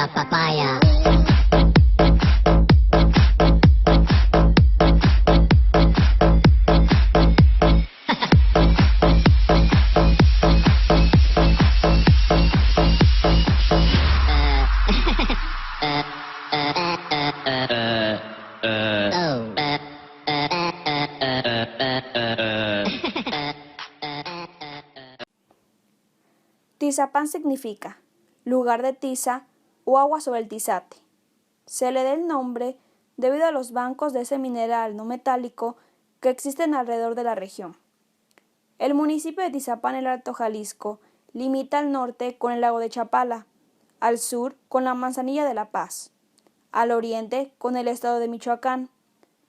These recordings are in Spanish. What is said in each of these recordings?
the papaya. Tizapán significa lugar de tiza o agua sobre el tizate. Se le da el nombre debido a los bancos de ese mineral no metálico que existen alrededor de la región. El municipio de Tizapán, el Alto Jalisco, limita al norte con el lago de Chapala, al sur con la Manzanilla de La Paz, al oriente con el estado de Michoacán,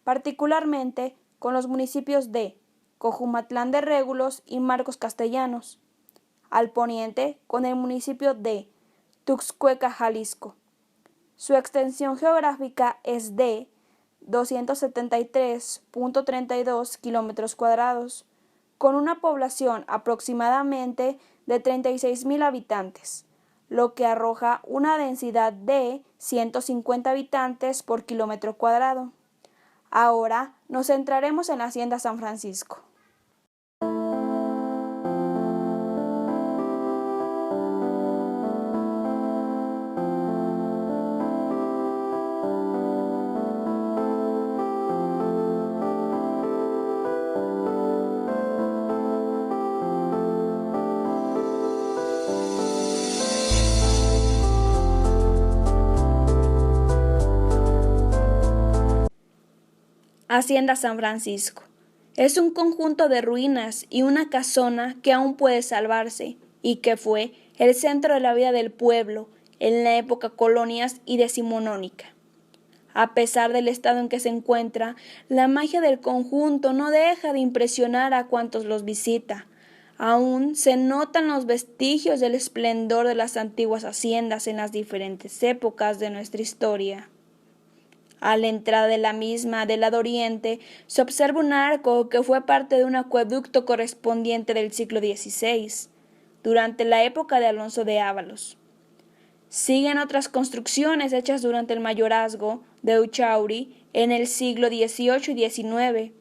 particularmente con los municipios de Cojumatlán de Régulos y Marcos Castellanos, al poniente con el municipio de Tuxcueca, Jalisco. Su extensión geográfica es de 273.32 kilómetros cuadrados, con una población aproximadamente de 36,000 habitantes, lo que arroja una densidad de 150 habitantes por kilómetro cuadrado. Ahora nos centraremos en la Hacienda San Francisco. Hacienda San Francisco. Es un conjunto de ruinas y una casona que aún puede salvarse y que fue el centro de la vida del pueblo en la época colonias y decimonónica. A pesar del estado en que se encuentra, la magia del conjunto no deja de impresionar a cuantos los visita. Aún se notan los vestigios del esplendor de las antiguas haciendas en las diferentes épocas de nuestra historia. A la entrada de la misma, del lado oriente, se observa un arco que fue parte de un acueducto correspondiente del siglo XVI, durante la época de Alonso de Ábalos. Siguen otras construcciones hechas durante el mayorazgo de Uchauri en el siglo XVIII y XIX,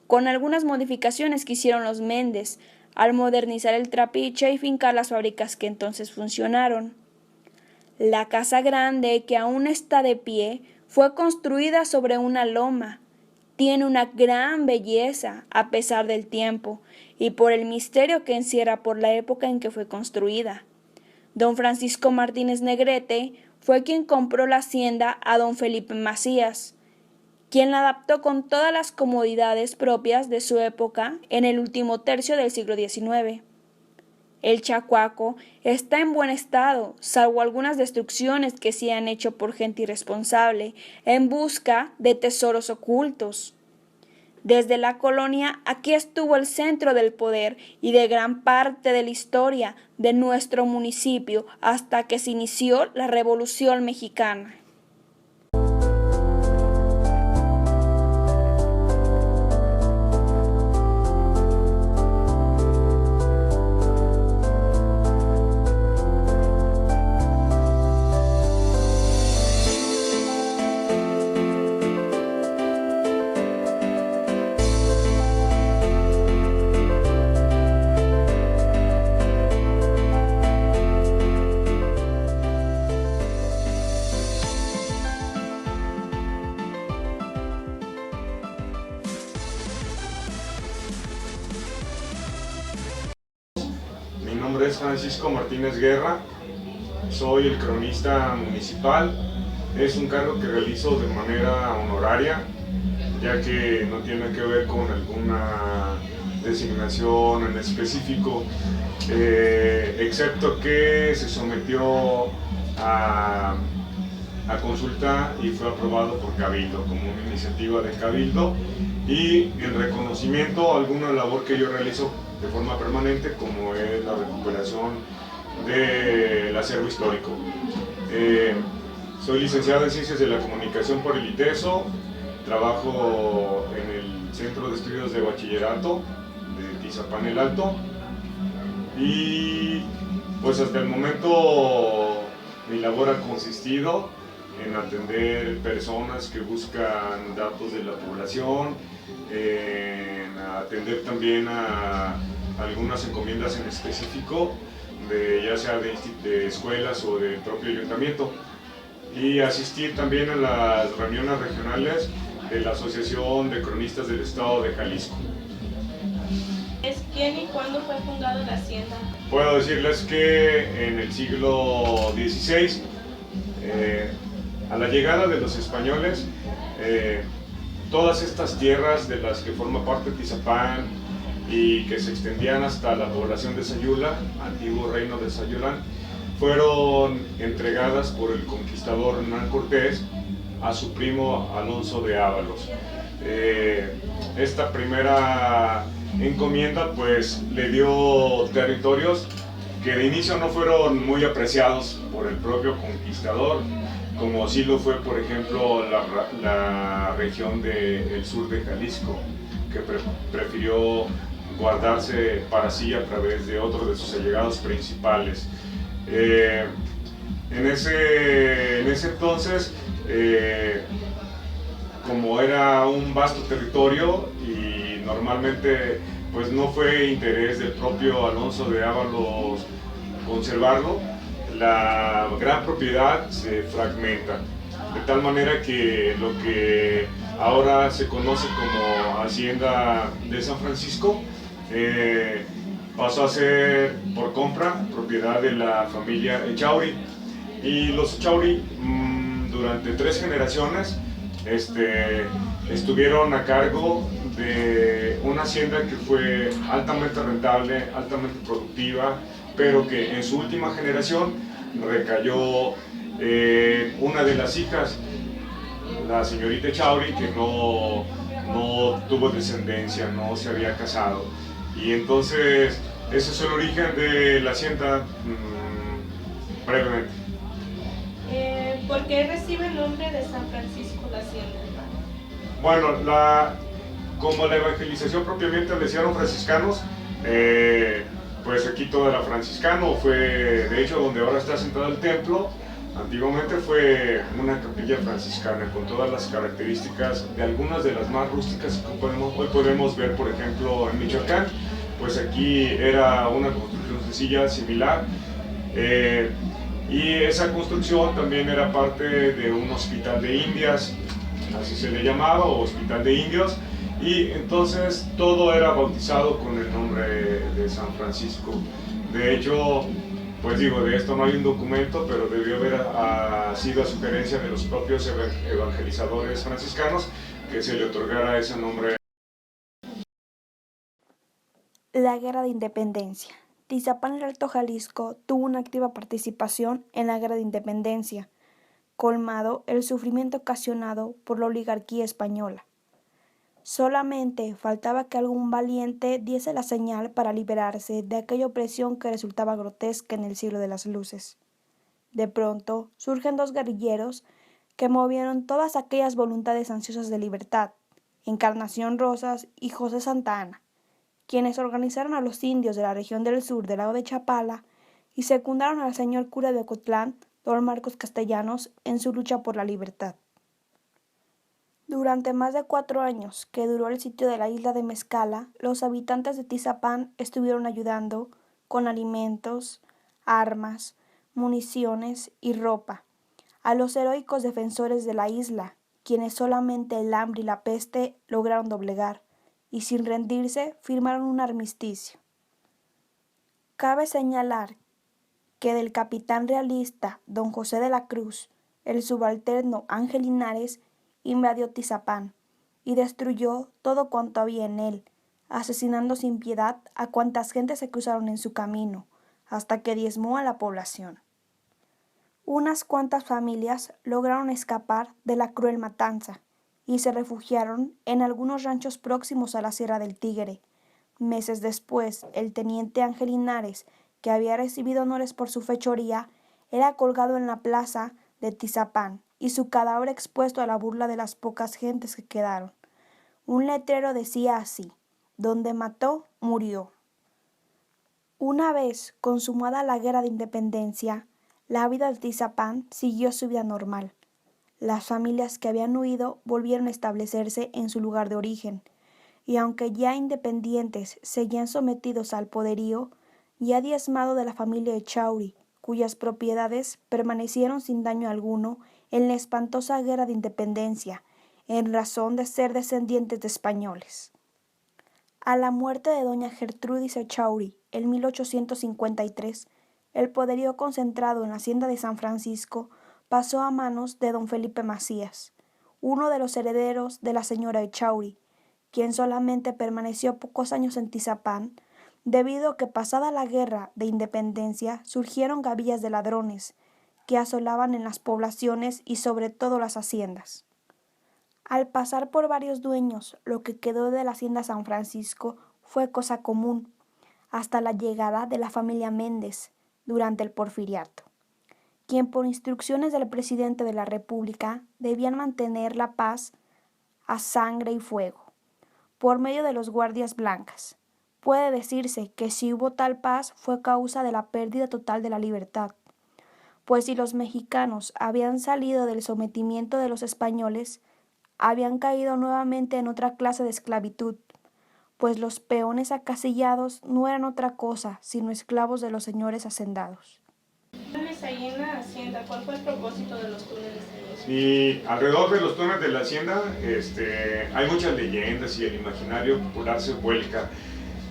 con algunas modificaciones que hicieron los Méndez al modernizar el trapiche y fincar las fábricas que entonces funcionaron. La Casa Grande, que aún está de pie, fue construida sobre una loma. Tiene una gran belleza a pesar del tiempo y por el misterio que encierra por la época en que fue construida. Don Francisco Martínez Negrete fue quien compró la hacienda a don Felipe Macías, quien la adaptó con todas las comodidades propias de su época en el último tercio del siglo XIX. El Chacuaco está en buen estado, salvo algunas destrucciones que se han hecho por gente irresponsable en busca de tesoros ocultos. Desde la colonia, aquí estuvo el centro del poder y de gran parte de la historia de nuestro municipio hasta que se inició la Revolución Mexicana. Mi nombre es Francisco Martínez Guerra, soy el cronista municipal. Es un cargo que realizo de manera honoraria, ya que no tiene que ver con alguna designación en específico, excepto que se sometió a consulta y fue aprobado por Cabildo, como una iniciativa de Cabildo, y en reconocimiento a alguna labor que yo realizo de forma permanente, como es la recuperación del acervo histórico. Soy licenciado en Ciencias de la Comunicación por el ITESO, trabajo en el Centro de Estudios de Bachillerato de Tizapán el Alto, y pues hasta el momento Mi labor ha consistido en atender personas que buscan datos de la población, en atender también a algunas encomiendas en específico, ya sea de escuelas o del propio ayuntamiento, y asistir también a las reuniones regionales de la Asociación de Cronistas del Estado de Jalisco. ¿Quién y cuándo fue fundada la hacienda? Puedo decirles que en el siglo XVI, a la llegada de los españoles, todas estas tierras de las que forma parte Tizapán y que se extendían hasta la población de Sayula, antiguo reino de Sayulán, fueron entregadas por el conquistador Hernán Cortés a su primo Alonso de Ábalos. Esta primera encomienda pues le dio territorios que de inicio no fueron muy apreciados por el propio conquistador, como así lo fue por ejemplo la región del sur de Jalisco, que prefirió guardarse para sí a través de otro de sus allegados principales. En ese entonces, como era un vasto territorio y normalmente pues no fue interés del propio Alonso de Ábalos conservarlo, la gran propiedad se fragmenta, de tal manera que lo que ahora se conoce como Hacienda de San Francisco pasó a ser por compra propiedad de la familia Echauri, y los Echauri durante 3 generaciones estuvieron a cargo de una hacienda que fue altamente rentable, altamente productiva, pero que en su última generación recayó una de las hijas, la señorita Echauri, que no tuvo descendencia, no se había casado. Y entonces ese es el origen de la hacienda, brevemente. ¿Por qué recibe el nombre de San Francisco la hacienda? Bueno, como la evangelización propiamente la hicieron franciscanos, pues aquí todo era franciscano. Fue de hecho donde ahora está sentado el templo. Antiguamente fue una capilla franciscana con todas las características de algunas de las más rústicas que hoy podemos ver, por ejemplo, en Michoacán. Pues aquí era una construcción sencilla, similar. Y esa construcción también era parte de un hospital de Indias, así se le llamaba, o hospital de indios, y entonces todo era bautizado con el nombre de San Francisco. De hecho, pues digo, de esto no hay un documento, pero debió haber sido a sugerencia de los propios evangelizadores franciscanos que se le otorgara ese nombre. La Guerra de Independencia. Tizapán, el Alto Jalisco, tuvo una activa participación en la Guerra de Independencia, colmado el sufrimiento ocasionado por la oligarquía española. Solamente faltaba que algún valiente diese la señal para liberarse de aquella opresión que resultaba grotesca en el siglo de las luces. De pronto surgen 2 guerrilleros que movieron todas aquellas voluntades ansiosas de libertad, Encarnación Rosas y José Santa Anna, quienes organizaron a los indios de la región del sur del lago de Chapala y secundaron al señor cura de Ocotlán, don Marcos Castellanos, en su lucha por la libertad. Durante más de 4 años que duró el sitio de la isla de Mezcala, los habitantes de Tizapán estuvieron ayudando con alimentos, armas, municiones y ropa a los heroicos defensores de la isla, quienes solamente el hambre y la peste lograron doblegar, y sin rendirse firmaron un armisticio. Cabe señalar que del capitán realista don José de la Cruz, el subalterno Ángel Linares invadió Tizapán y destruyó todo cuanto había en él, asesinando sin piedad a cuantas gentes se cruzaron en su camino, hasta que diezmó a la población. Unas cuantas familias lograron escapar de la cruel matanza y se refugiaron en algunos ranchos próximos a la Sierra del Tigre. Meses después, el teniente Ángel Linares, que había recibido honores por su fechoría, era colgado en la plaza de Tizapán y su cadáver expuesto a la burla de las pocas gentes que quedaron. Un letrero decía así: donde mató, murió. Una vez consumada la Guerra de Independencia, La vida de Tizapán siguió su vida normal. Las familias que habían huido volvieron a establecerse en su lugar de origen, y aunque ya independientes seguían sometidos al poderío, ya diezmado de la familia Echauri, cuyas propiedades permanecieron sin daño alguno en la espantosa guerra de independencia, en razón de ser descendientes de españoles. A la muerte de doña Gertrudis Echauri en 1853, el poderío concentrado en la hacienda de San Francisco pasó a manos de don Felipe Macías, uno de los herederos de la señora Echauri, quien solamente permaneció pocos años en Tizapán, debido a que pasada la guerra de independencia surgieron gavillas de ladrones que asolaban en las poblaciones y sobre todo las haciendas. Al pasar por varios dueños, lo que quedó de la hacienda San Francisco fue cosa común, hasta la llegada de la familia Méndez durante el Porfiriato, quien por instrucciones del presidente de la República debían mantener la paz a sangre y fuego, por medio de los guardias blancas. Puede decirse que si hubo tal paz fue causa de la pérdida total de la libertad, pues si los mexicanos habían salido del sometimiento de los españoles, habían caído nuevamente en otra clase de esclavitud, pues los peones acasillados no eran otra cosa sino esclavos de los señores hacendados. Ahí en la hacienda, ¿cuál fue el propósito de los túneles? Y alrededor de los túneles de la hacienda hay muchas leyendas y el imaginario popular se vuelca.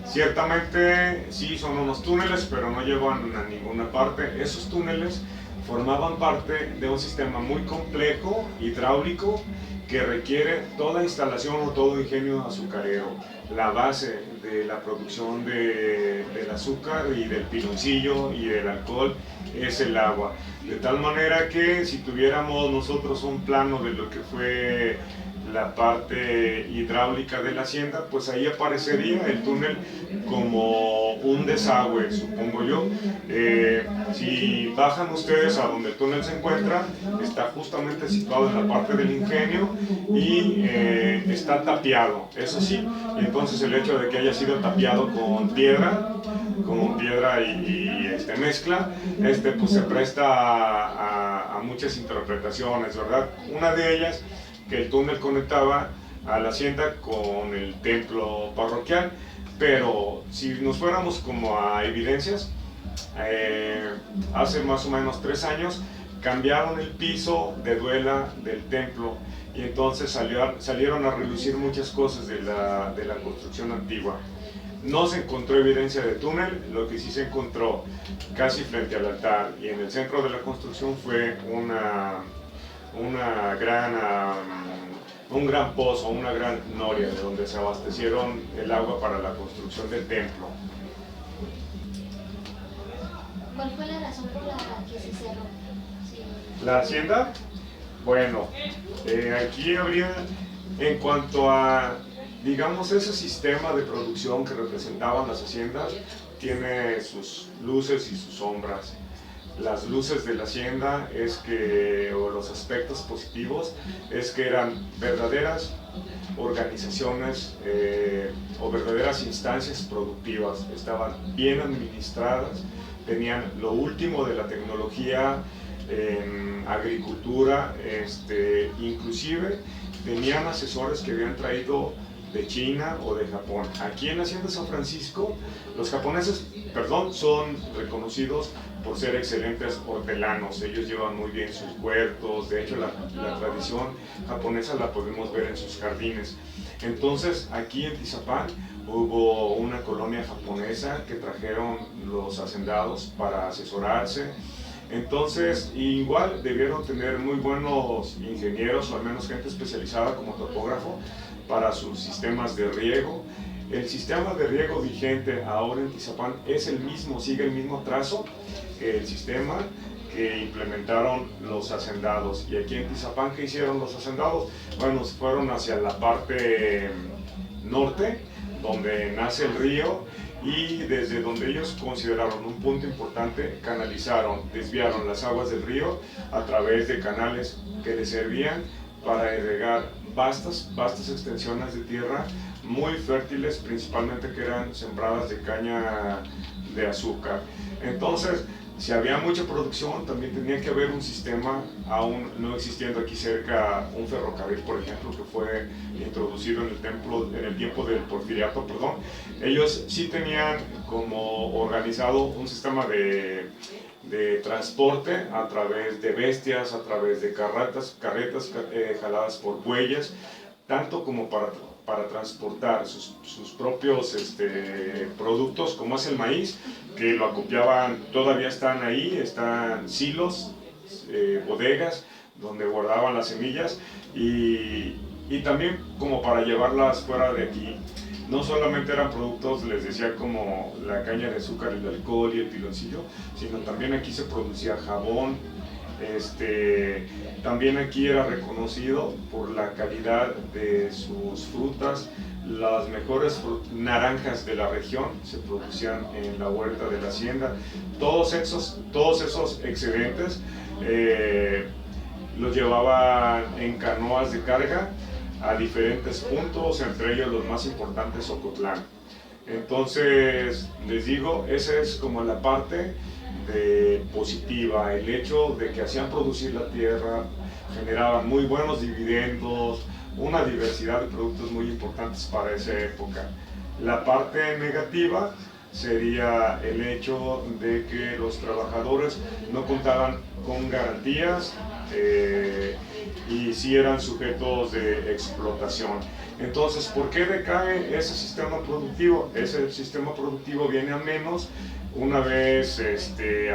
Ciertamente sí son unos túneles, pero no llevan a ninguna parte. Esos túneles formaban parte de un sistema muy complejo, hidráulico, que requiere toda instalación o todo ingenio azucarero. La base de la producción del azúcar y del piloncillo y del alcohol es el agua. De tal manera que si tuviéramos nosotros un plano de lo que fue la parte hidráulica de la hacienda, pues ahí aparecería el túnel como un desagüe, supongo yo. Si bajan ustedes a donde el túnel se encuentra, está justamente situado en la parte del ingenio y está tapiado, eso sí. Y entonces el hecho de que haya sido tapiado con piedra y mezcla, pues se presta a muchas interpretaciones, ¿verdad? Una de ellas, que el túnel conectaba a la hacienda con el templo parroquial, pero si nos fuéramos como a evidencias, hace más o menos 3 años cambiaron el piso de duela del templo y entonces salieron a relucir muchas cosas de la construcción antigua. No se encontró evidencia de túnel, lo que sí se encontró casi frente al altar y en el centro de la construcción fue un gran pozo, una gran noria de donde se abastecieron el agua para la construcción del templo. ¿Cuál fue la razón por la que se cerró? Sí. ¿La hacienda? Bueno, aquí habría, en cuanto a, digamos, ese sistema de producción que representaban las haciendas, tiene sus luces y sus sombras. Las luces de la hacienda o los aspectos positivos, es que eran verdaderas organizaciones o verdaderas instancias productivas, estaban bien administradas, tenían lo último de la tecnología en agricultura, inclusive tenían asesores que habían traído de China o de Japón. Aquí en la hacienda San Francisco, los japoneses, son reconocidos por ser excelentes hortelanos. Ellos llevan muy bien sus huertos, de hecho la tradición japonesa la podemos ver en sus jardines. Entonces aquí en Tizapán hubo una colonia japonesa que trajeron los hacendados para asesorarse. Entonces, igual debieron tener muy buenos ingenieros o al menos gente especializada como topógrafo para sus sistemas de riego. El sistema de riego vigente ahora en Tizapán es el mismo, sigue el mismo trazo que el sistema que implementaron los hacendados. Y aquí en Tizapán, ¿qué hicieron los hacendados? Bueno, fueron hacia la parte norte, donde nace el río, y desde donde ellos consideraron un punto importante, desviaron las aguas del río a través de canales que les servían para irrigar vastas extensiones de tierra muy fértiles, principalmente que eran sembradas de caña de azúcar. Entonces si había mucha producción, también tenía que haber un sistema, aún no existiendo aquí cerca un ferrocarril, por ejemplo, que fue introducido en el tiempo del Porfiriato, perdón. Ellos sí tenían como organizado un sistema de transporte a través de bestias, a través de carretas jaladas por bueyes, tanto como para transportar sus propios productos, como es el maíz, que lo acopiaban, todavía están ahí, están silos, bodegas, donde guardaban las semillas, y también como para llevarlas fuera de aquí. No solamente eran productos, les decía, como la caña de azúcar, el alcohol y el piloncillo, sino también aquí se producía jabón. También aquí era reconocido por la calidad de sus frutas. Las mejores naranjas de la región se producían en la huerta de la hacienda. Todos esos excedentes los llevaban en canoas de carga a diferentes puntos, entre ellos los más importantes, Ocotlán. Entonces, les digo, esa es como la parte positiva, el hecho de que hacían producir la tierra, generaban muy buenos dividendos, una diversidad de productos muy importantes para esa época. La parte negativa sería el hecho de que los trabajadores no contaban con garantías y sí eran sujetos de explotación. Entonces, ¿por qué decae ese sistema productivo? Ese sistema productivo viene a menos una vez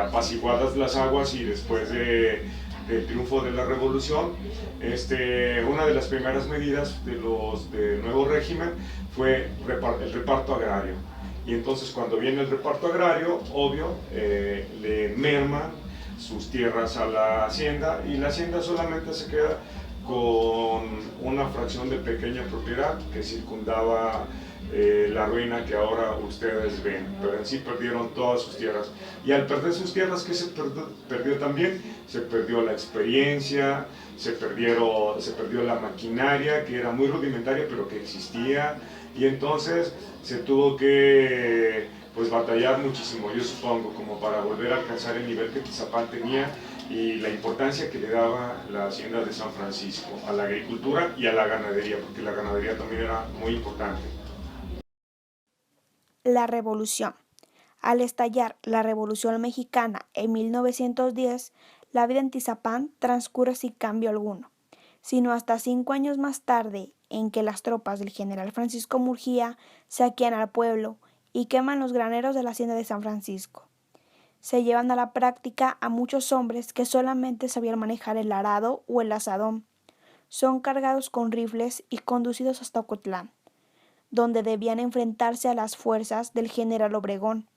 apaciguadas las aguas y después del triunfo de la revolución. Una de las primeras medidas del nuevo régimen fue el reparto agrario. Y entonces, cuando viene el reparto agrario, obvio, le merman sus tierras a la hacienda, y la hacienda solamente se queda con una fracción de pequeña propiedad que circundaba la ruina que ahora ustedes ven, pero en sí perdieron todas sus tierras. Y al perder sus tierras, ¿qué se perdió también? Se perdió la experiencia, se perdió la maquinaria, que era muy rudimentaria pero que existía, y entonces se tuvo que batallar muchísimo, yo supongo, como para volver a alcanzar el nivel que Tizapán tenía y la importancia que le daba la hacienda de San Francisco a la agricultura y a la ganadería, porque la ganadería también era muy importante. La Revolución. Al estallar la Revolución Mexicana en 1910, la vida en Tizapán transcurre sin cambio alguno, sino hasta 5 años más tarde, en que las tropas del general Francisco Murguía saquean al pueblo y queman los graneros de la hacienda de San Francisco. Se llevan a la práctica a muchos hombres que solamente sabían manejar el arado o el azadón. Son cargados con rifles y conducidos hasta Ocotlán, donde debían enfrentarse a las fuerzas del general Obregón.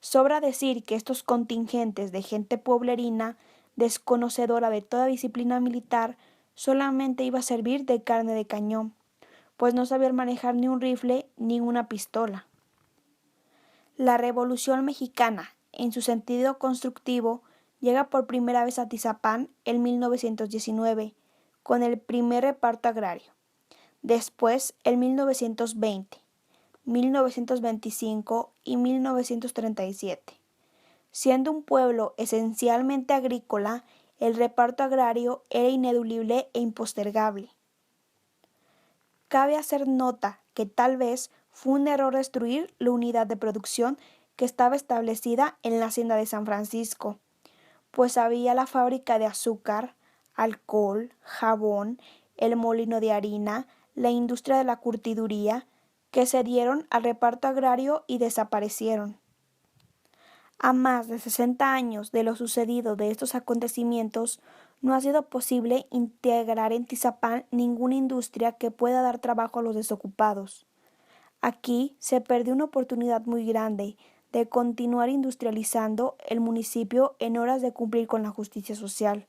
Sobra decir que estos contingentes de gente pueblerina, desconocedora de toda disciplina militar, solamente iba a servir de carne de cañón, pues no sabían manejar ni un rifle ni una pistola. La Revolución Mexicana, en su sentido constructivo, llega por primera vez a Tizapán en 1919, con el primer reparto agrario. Después, en 1920, 1925 y 1937. Siendo un pueblo esencialmente agrícola, el reparto agrario era ineludible e impostergable. Cabe hacer nota que tal vez fue un error destruir la unidad de producción que estaba establecida en la hacienda de San Francisco, pues había la fábrica de azúcar, alcohol, jabón, el molino de harina, la industria de la curtiduría, que se dieron al reparto agrario y desaparecieron. A más de 60 años de lo sucedido de estos acontecimientos, no ha sido posible integrar en Tizapán ninguna industria que pueda dar trabajo a los desocupados. Aquí se perdió una oportunidad muy grande de continuar industrializando el municipio en horas de cumplir con la justicia social.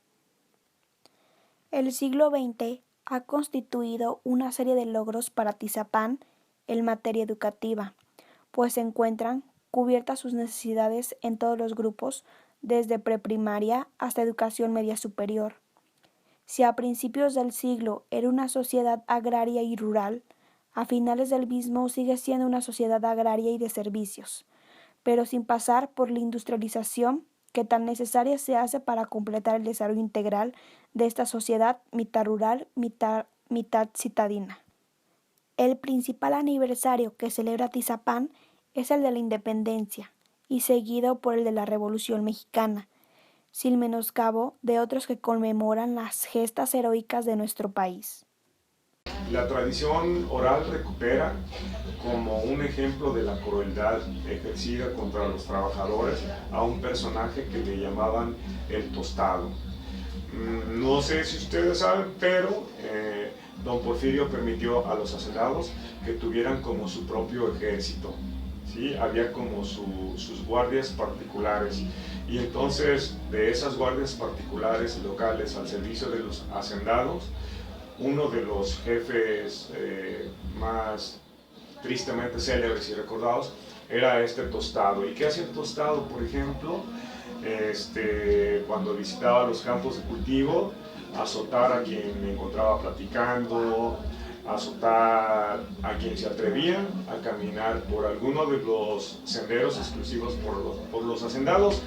El siglo XX ha constituido una serie de logros para Tizapán en materia educativa, pues se encuentran cubiertas sus necesidades en todos los grupos, desde preprimaria hasta educación media superior. Si a principios del siglo era una sociedad agraria y rural, a finales del mismo sigue siendo una sociedad agraria y de servicios, pero sin pasar por la industrialización que tan necesaria se hace para completar el desarrollo integral de esta sociedad mitad rural, mitad citadina. El principal aniversario que celebra Tizapán es el de la independencia y seguido por el de la Revolución Mexicana, sin menoscabo de otros que conmemoran las gestas heroicas de nuestro país. La tradición oral recupera como un ejemplo de la crueldad ejercida contra los trabajadores a un personaje que le llamaban el Tostado. No sé si ustedes saben, pero don Porfirio permitió a los hacendados que tuvieran como su propio ejército, ¿sí? Había como sus guardias particulares, y entonces de esas guardias particulares locales al servicio de los hacendados, uno de los jefes más tristemente célebres y recordados era este Tostado. ¿Y qué hacía el Tostado, por ejemplo? Cuando visitaba los campos de cultivo, azotar a quien encontraba platicando, azotar a quien se atrevía a caminar por alguno de los senderos exclusivos por los hacendados.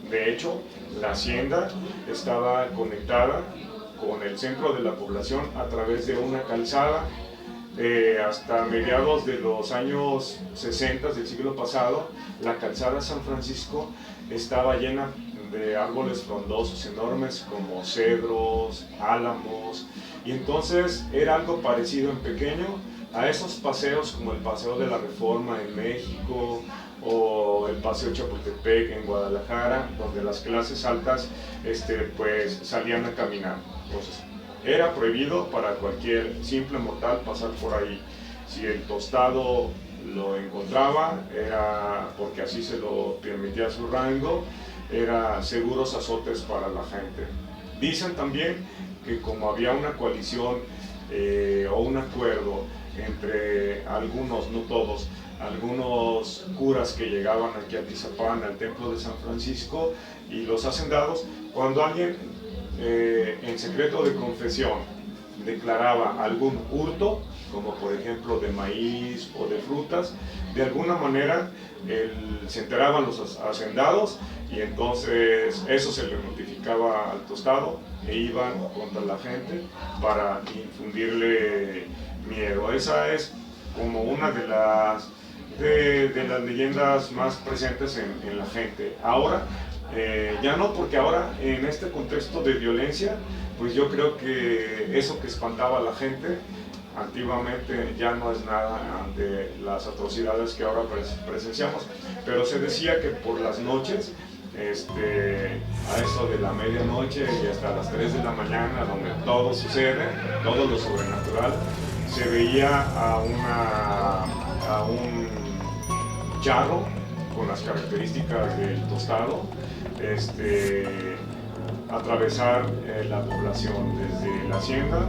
De hecho, la hacienda estaba conectada con el centro de la población a través de una calzada. Hasta mediados de los años 60 del siglo pasado, la calzada San Francisco estaba llena de árboles frondosos enormes como cedros, álamos, y entonces era algo parecido en pequeño a esos paseos como el Paseo de la Reforma en México o el Paseo Chapultepec en Guadalajara, donde las clases altas pues salían a caminar. Entonces, era prohibido para cualquier simple mortal pasar por ahí. Si el Tostado lo encontraba, era porque así se lo permitía su rango, era seguros azotes para la gente. Dicen también que como había una coalición o un acuerdo entre algunos, no todos, algunos curas que llegaban aquí a Tizapán, al templo de San Francisco, y los hacendados, cuando alguien en secreto de confesión declaraba algún hurto, como por ejemplo de maíz o de frutas, de alguna manera se enteraban los hacendados, y entonces eso se le notificaba al Tostado e iban contra la gente para infundirle miedo. Esa es como una de las leyendas más presentes en la gente. Ahora ya no, porque ahora en este contexto de violencia, pues yo creo que eso que espantaba a la gente antiguamente ya no es nada ante las atrocidades que ahora presenciamos. Pero se decía que por las noches, a eso de la medianoche y hasta las 3 de la mañana, donde todo sucede, todo lo sobrenatural, se veía a un charro con las características del Tostado atravesar la población desde la hacienda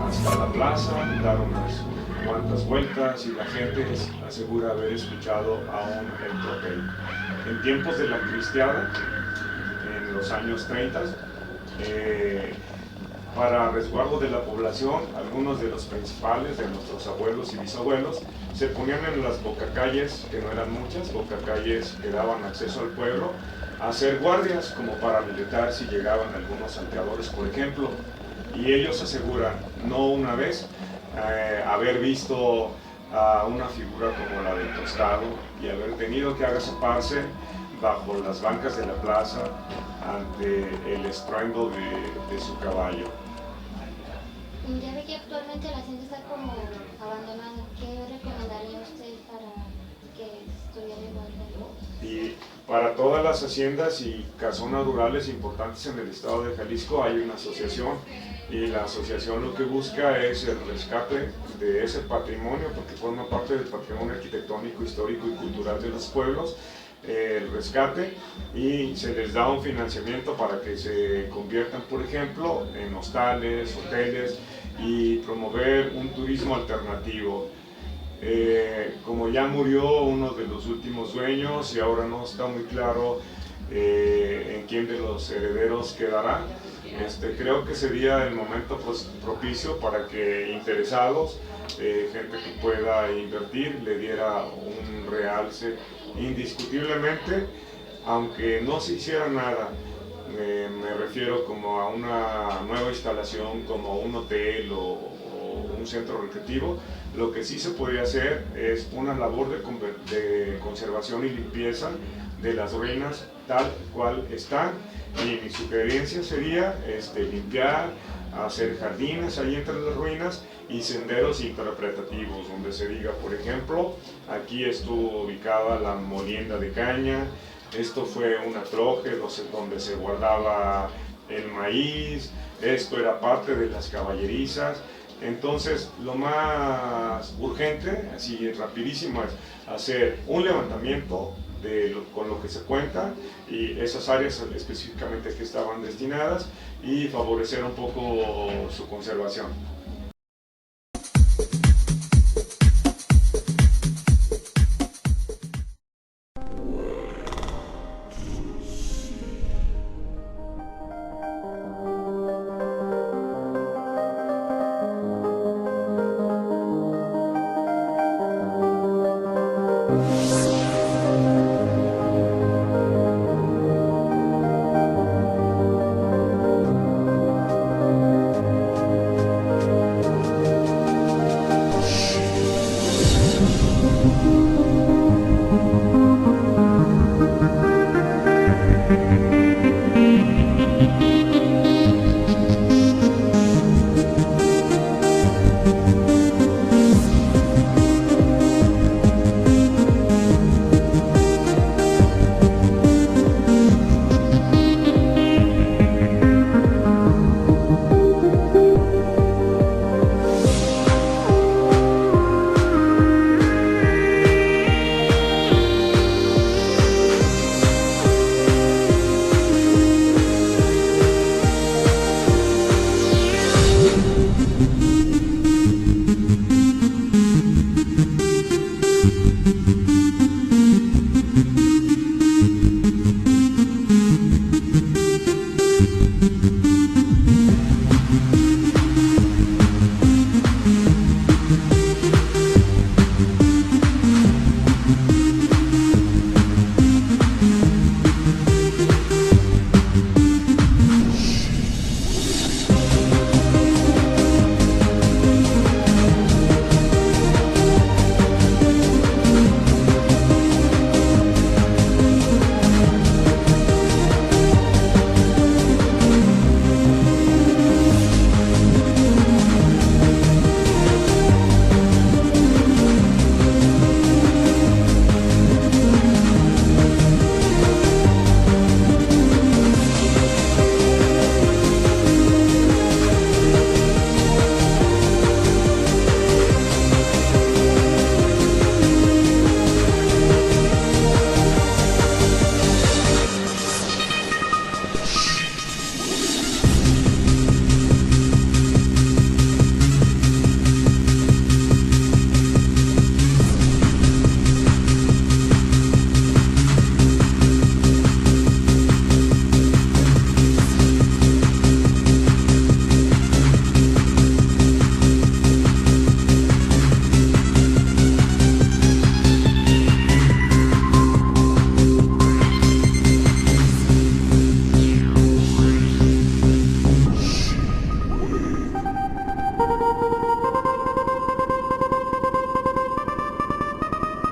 hasta la plaza, dar unas cuantas vueltas, y la gente asegura haber escuchado aún el tropel. En tiempos de la cristiada, en los años 30, para resguardo de la población, algunos de los principales de nuestros abuelos y bisabuelos se ponían en las bocacalles, que no eran muchas, bocacalles que daban acceso al pueblo, a hacer guardias como para militar si llegaban algunos salteadores, por ejemplo. Y ellos aseguran, no una vez, haber visto a una figura como la del Tostado y haber tenido que agazaparse bajo las bancas de la plaza ante el estruendo de su caballo. Ya ve que actualmente la hacienda está como abandonada. ¿Qué recomendaría usted para que estuviera igual? Y para todas las haciendas y casonas rurales importantes en el estado de Jalisco hay una asociación, y la asociación lo que busca es el rescate de ese patrimonio, porque forma parte del patrimonio arquitectónico, histórico y cultural de los pueblos, el rescate, y se les da un financiamiento para que se conviertan, por ejemplo, en hostales, hoteles, y promover un turismo alternativo. Como ya murió uno de los últimos dueños y ahora no está muy claro en quién de los herederos quedará, creo que sería el momento propicio para que interesados, gente que pueda invertir, le diera un realce. Indiscutiblemente aunque no se hiciera nada, me refiero como a una nueva instalación, como un hotel o un centro recreativo, lo que sí se podría hacer es una labor de conservación y limpieza de las ruinas tal cual están, y mi sugerencia sería limpiar, hacer jardines ahí entre las ruinas y senderos interpretativos donde se diga, por ejemplo, aquí estuvo ubicada la molienda de caña, esto fue una troje donde se guardaba el maíz, esto era parte de las caballerizas. Entonces, lo más urgente, así rapidísimo, es hacer un levantamiento con lo que se cuenta y esas áreas específicamente que estaban destinadas, y favorecer un poco su conservación.